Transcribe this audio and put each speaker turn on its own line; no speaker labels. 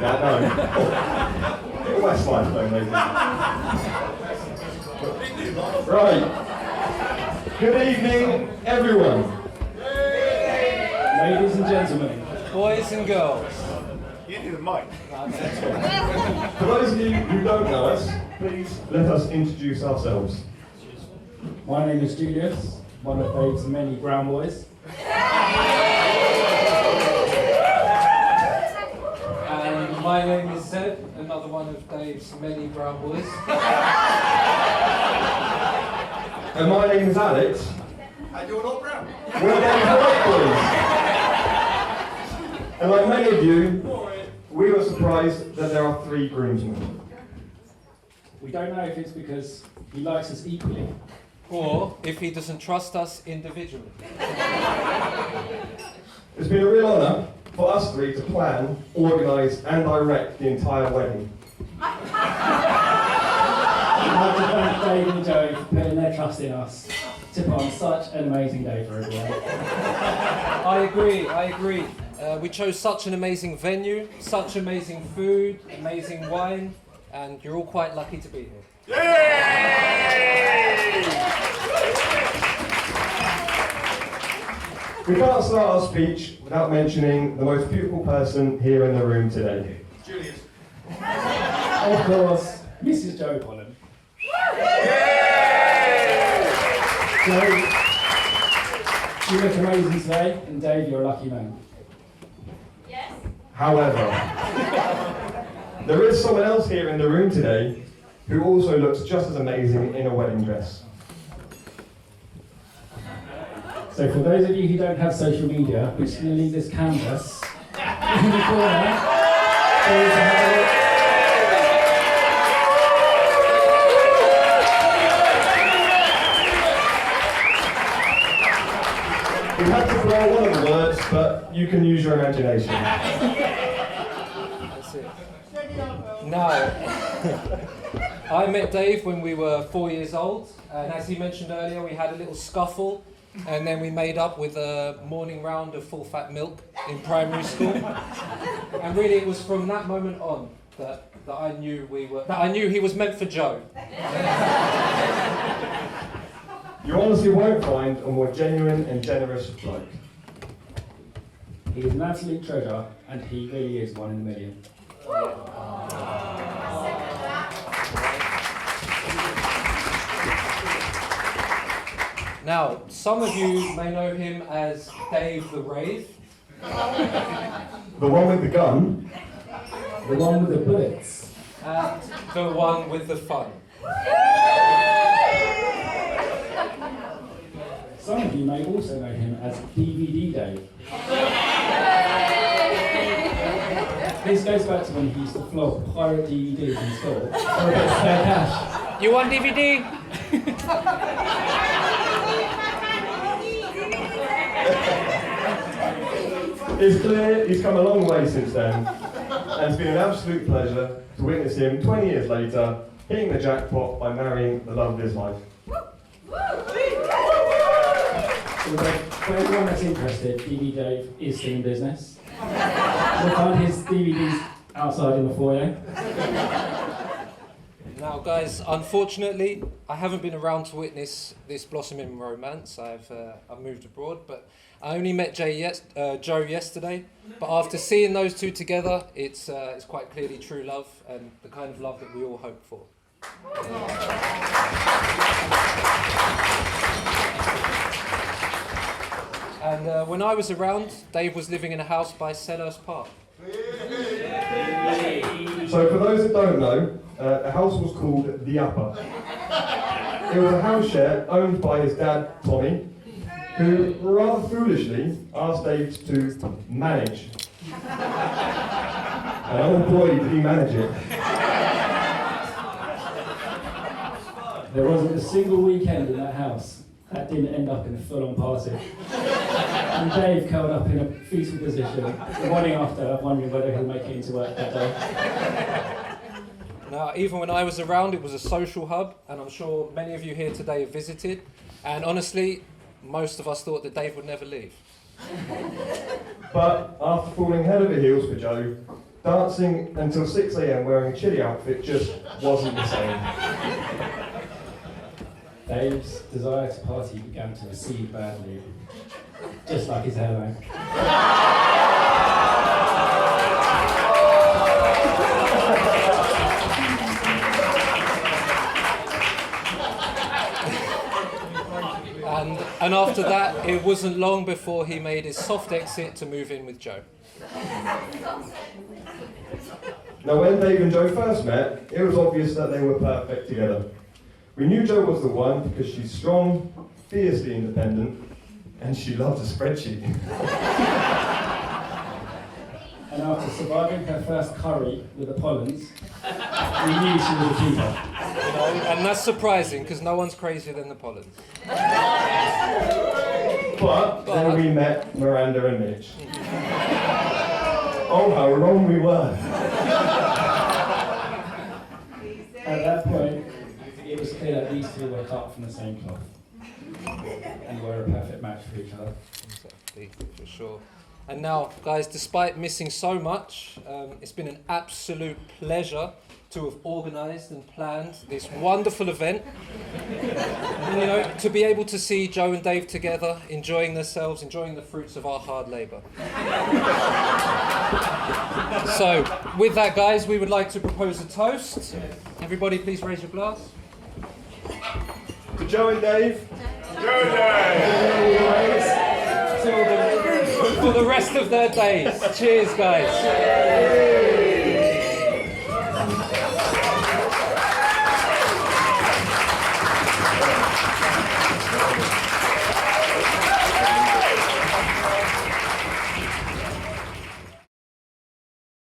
that, no. Bit of Westlife though, maybe. Right. Good evening, everyone.
Ladies and gentlemen,
boys and girls.
You need a mic.
For those of you who don't know us, please let us introduce ourselves.
my name is Julius, one of Dave's many brown boys.
And my name is Zed, another one of Dave's many brown boys.
And my name is Alex.
And you're not brown.
We're Dave's white boys. And like many of you, we were surprised that there are 3 groomsmen.
We don't know if it's because he likes us equally.
Or if he doesn't trust us individually.
It's been a real honour for us 3 to plan, organise and direct the entire wedding.
I'd like to thank Dave and Joe for putting their trust in us to put on such an amazing day for everyone.
I agree. We chose such an amazing venue, such amazing food, amazing wine, and you're all quite lucky to be here.
Yay!
We can't start our speech without mentioning the most beautiful person here in the room today.
Julius.
Of course, Mrs. Joe Pollen. Joe, you look amazing today, and Dave, you're a lucky man.
Yes.
However, there is someone else here in the room today who also looks just as amazing in a wedding dress.
So for those of you who don't have social media, we're just going to leave this canvas in the corner for you to have a look.
We had to blow one of the words, but you can use your imagination.
That's it. Now, I met Dave when we were 4 years old, and as he mentioned earlier, we had a little scuffle, and then we made up with a morning round of full fat milk in primary school. And really, it was from that moment on that I knew he was meant for Joe.
You honestly won't find a more genuine and generous bloke.
He is an absolute treasure, and he really is one in a million.
Now, some of you may know him as Dave the Rave.
The one with the gun.
The one with the bullets.
And the one with the fun.
Some of you may also know him as DVD Dave. This goes back to when he used to flog pirate DVDs in school for a bit of spare cash.
You want DVD?
It's clear he's come a long way since then, and it's been an absolute pleasure to witness him 20 years later hitting the jackpot by marrying the love of his life.
For everyone that's interested, DVD Dave is still in business. You'll find his DVDs outside in the foyer.
Now, guys, unfortunately, I haven't been around to witness this blossoming romance. I've moved abroad, but I only met Joe yesterday. But after seeing those 2 together, it's quite clearly true love and the kind of love that we all hope for. And when I was around, Dave was living in a house by Selhurst Park.
So for those that don't know, the house was called The Upper. It was a house share owned by his dad, Tommy, who rather foolishly asked Dave to manage. And oh boy, did he manage it.
There wasn't a single weekend in that house that didn't end up in a full-on party. And Dave curled up in a fetal position the morning after, wondering whether he'll make it into work that day.
Now, even when I was around, it was a social hub, and I'm sure many of you here today have visited. And honestly, most of us thought that Dave would never leave.
But after falling head over heels for Joe, dancing until 6 a.m. wearing a chilly outfit just wasn't the same.
Dave's desire to party began to recede badly, just like his hairline.
And after that, it wasn't long before he made his soft exit to move in with Joe.
Now, when Dave and Joe first met, it was obvious that they were perfect together. We knew Joe was the one because she's strong, fiercely independent, and she loves a spreadsheet.
And after surviving her first curry with the Pollens, we knew she was a keeper.
You know, and that's surprising because no one's crazier than the Pollens.
But then we met Miranda and Mitch. Oh, how wrong we were.
At that point, it was clear that these two were cut from the same cloth and were a perfect match for each other.
Exactly, for sure. And now, guys, despite missing so much, it's been an absolute pleasure to have organised and planned this wonderful event. And, you know, to be able to see Joe and Dave together, enjoying themselves, enjoying the fruits of our hard labour. So, with that, guys, we would like to propose a toast. Everybody, please raise your glass.
To Joe and Dave.
For the rest of their days. Cheers, guys.